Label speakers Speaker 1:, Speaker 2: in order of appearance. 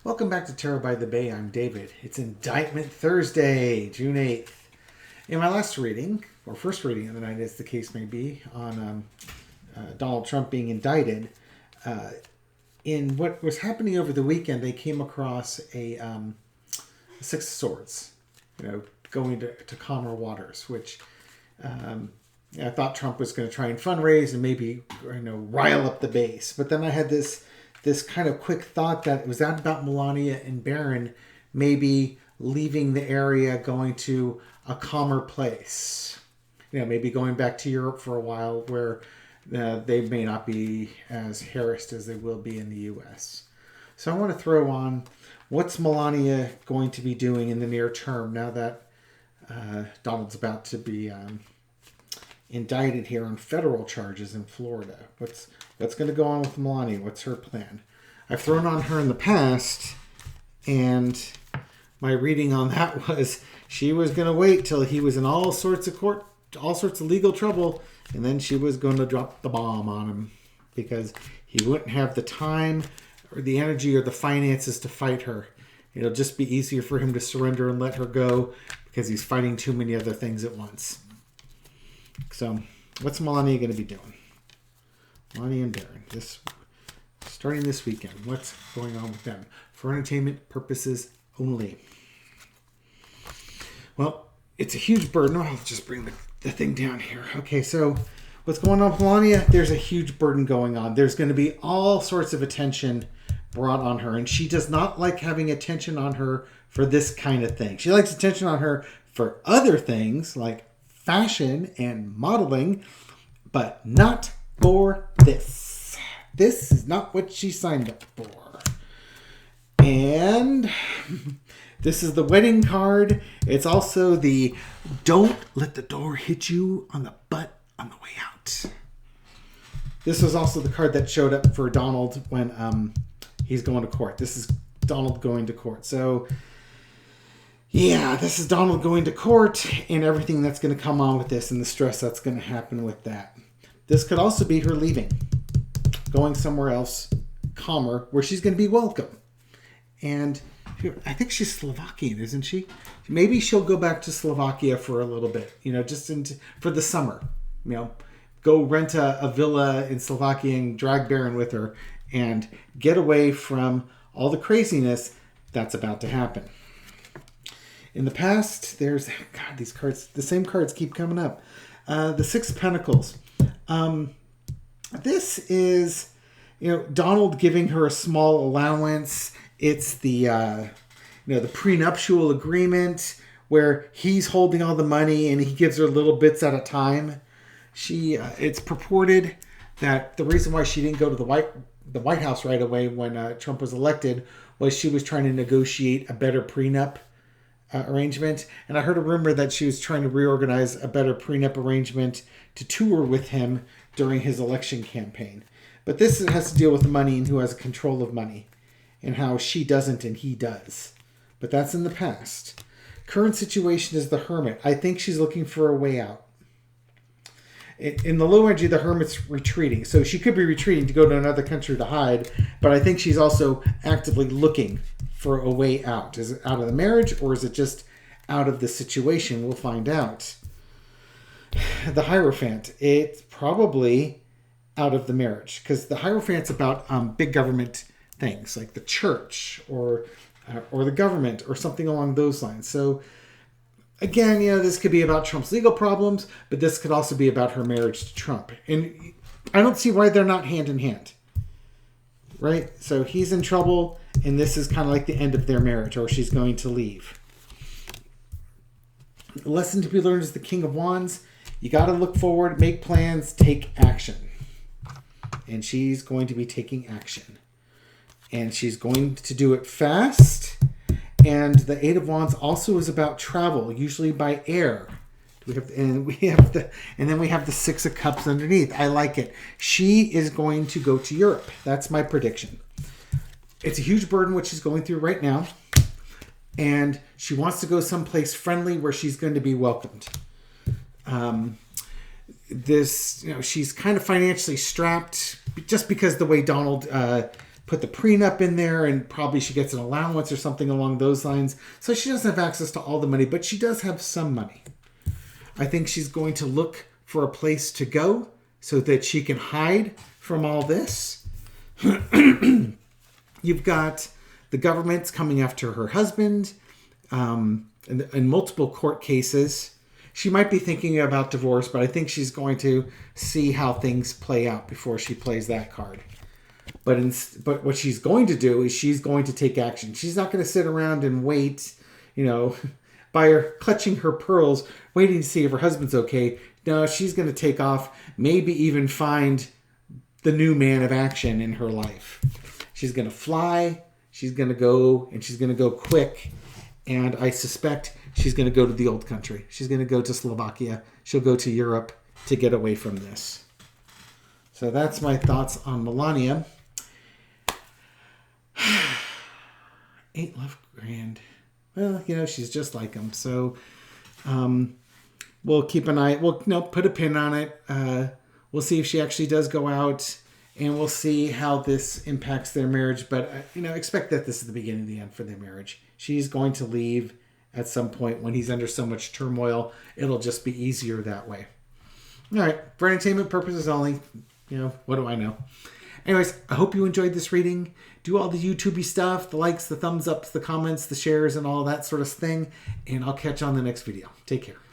Speaker 1: Welcome back to Tarot by the Bay. I'm David. It's Indictment Thursday, June 8th. In my last reading, or first reading of the night as the case may be, on Donald Trump being indicted, in what was happening over the weekend, they came across a Six of Swords, going to calmer waters, which I thought Trump was going to try and fundraise and maybe rile up the base. But then I had this kind of quick thought that was that about Melania and Barron maybe leaving the area, going to a calmer place. Maybe going back to Europe for a while where they may not be as harassed as they will be in the U.S. So I want to throw on what's Melania going to be doing in the near term now that Donald's about to be indicted here on federal charges in Florida. What's going to go on with Melania? What's her plan? I've thrown on her in the past, and my reading on that was she was going to wait till he was in all sorts of legal trouble, and then she was going to drop the bomb on him because he wouldn't have the time or the energy or the finances to fight her. It'll just be easier for him to surrender and let her go because he's fighting too many other things at once. So, what's Melania going to be doing? Melania and Barron, starting this weekend. What's going on with them? For entertainment purposes only. Well, it's a huge burden. I'll just bring the thing down here. Okay, so what's going on with Melania? There's a huge burden going on. There's going to be all sorts of attention brought on her, and she does not like having attention on her for this kind of thing. She likes attention on her for other things like fashion and modeling, but not for this. This is not what she signed up for. And this is the wedding card. It's also the don't let the door hit you on the butt on the way out. This was also the card that showed up for Donald when he's going to court. This is Donald going to court. So yeah, this is Donald going to court and everything that's going to come on with this and the stress that's going to happen with that. This could also be her leaving, going somewhere else, calmer, where she's going to be welcome. And I think she's Slovakian, isn't she? Maybe she'll go back to Slovakia for a little bit, for the summer. Go rent a villa in Slovakia and drag Barron with her and get away from all the craziness that's about to happen. In the past, these cards, the same cards keep coming up. The Six of Pentacles. This is, Donald giving her a small allowance. It's the prenuptial agreement where he's holding all the money and he gives her little bits at a time. It's purported that the reason why she didn't go to the White House right away when Trump was elected was she was trying to negotiate a better prenup arrangement. And I heard a rumor that she was trying to reorganize a better prenup arrangement to tour with him during his election campaign. But this has to deal with the money and who has control of money and how she doesn't and he does. But that's in the past. Current situation is the Hermit. I think she's looking for a way out. In the low energy, the Hermit's retreating. So she could be retreating to go to another country to hide, but I think she's also actively looking for a way out. Is it out of the marriage or is it just out of the situation? We'll find out. The Hierophant. It's probably out of the marriage because the Hierophant's about big government things like the church or the government or something along those lines. So again, this could be about Trump's legal problems, but this could also be about her marriage to Trump. And I don't see why they're not hand in hand. Right? So he's in trouble, and this is kind of like the end of their marriage, or she's going to leave. The lesson to be learned is the King of Wands. You got to look forward, make plans, take action. And she's going to be taking action. And she's going to do it fast. And the Eight of Wands also is about travel, usually by air. And then we have the Six of Cups underneath. I like it. She is going to go to Europe. That's my prediction. It's a huge burden what she's going through right now. And she wants to go someplace friendly where she's going to be welcomed. She's kind of financially strapped just because the way Donald put the prenup in there, and probably she gets an allowance or something along those lines. So she doesn't have access to all the money, but she does have some money. I think she's going to look for a place to go so that she can hide from all this. You've got the government's coming after her husband in multiple court cases. She might be thinking about divorce, but I think she's going to see how things play out before she plays that card. But what she's going to do is she's going to take action. She's not going to sit around and wait, by her clutching her pearls, waiting to see if her husband's okay. No, she's going to take off, maybe even find the new man of action in her life. She's going to fly. She's going to go, and she's going to go quick. And I suspect she's going to go to the old country. She's going to go to Slovakia. She'll go to Europe to get away from this. So that's my thoughts on Melania. 8 left grand. Well, she's just like him. So we'll keep an eye. We'll put a pin on it. We'll see if she actually does go out, and we'll see how this impacts their marriage. But expect that this is the beginning of the end for their marriage. She's going to leave at some point when he's under so much turmoil. It'll just be easier that way. All right, for entertainment purposes only. What do I know? Anyways, I hope you enjoyed this reading. Do all the YouTubey stuff, the likes, the thumbs ups, the comments, the shares, and all that sort of thing. And I'll catch you on the next video. Take care.